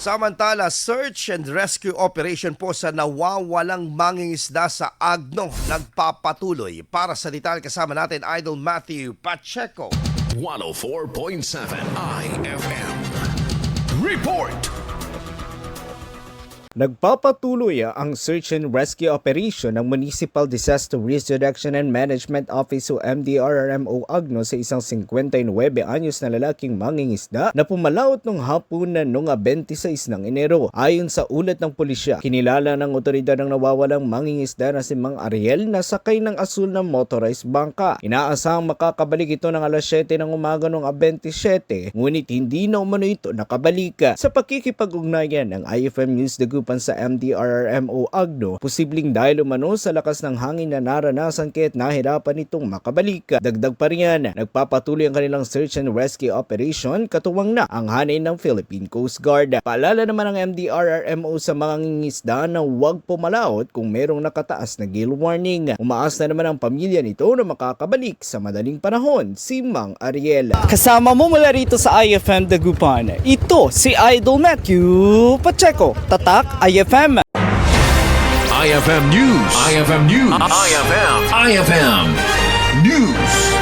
Samantala, search and rescue operation po sa nawawalang mangingisda sa Agno nagpapatuloy. Para sa detalye kasama natin, Idol Matthew Pacheco. 104.7 IFM. Report! Nagpapatuloy ang search and rescue operation ng Municipal Disaster Risk Reduction and Management Office o MDRRMO Agno sa isang 59 anyos na lalaking mangingisda na pumalaot nung hapunan noong 26 ng Enero. Ayon sa ulat ng pulisya, kinilala ng otoridad ng nawawalang mangingisda na si Mang Ariel na sakay ng asul na motorized bangka. Inaasahang makakabalik ito ng alas 7 ng umaga noong 27, ngunit hindi na umano ito nakabalik. Sa pakikipag-ugnayan ng IFM News Dagupan sa MDRRMO Agno, posibleng dahil umano sa lakas ng hangin na naranasan kaya't nahirapan itong makabalik. Dagdag pa riyan, nagpapatuloy ang kanilang search and rescue operation katuwang na ang hanay ng Philippine Coast Guard. Paalala naman ng MDRRMO sa mga ngingisda na huwag pumalaot kung merong nakataas na gale warning. Umaas na naman ang pamilya nito na makakabalik sa madaling panahon, si Mang Ariel. Kasama mo mula rito sa IFM Dagupan, ito si Idol Matthew Pacheco. Tatak IFM. IFM News. IFM News. IFM News.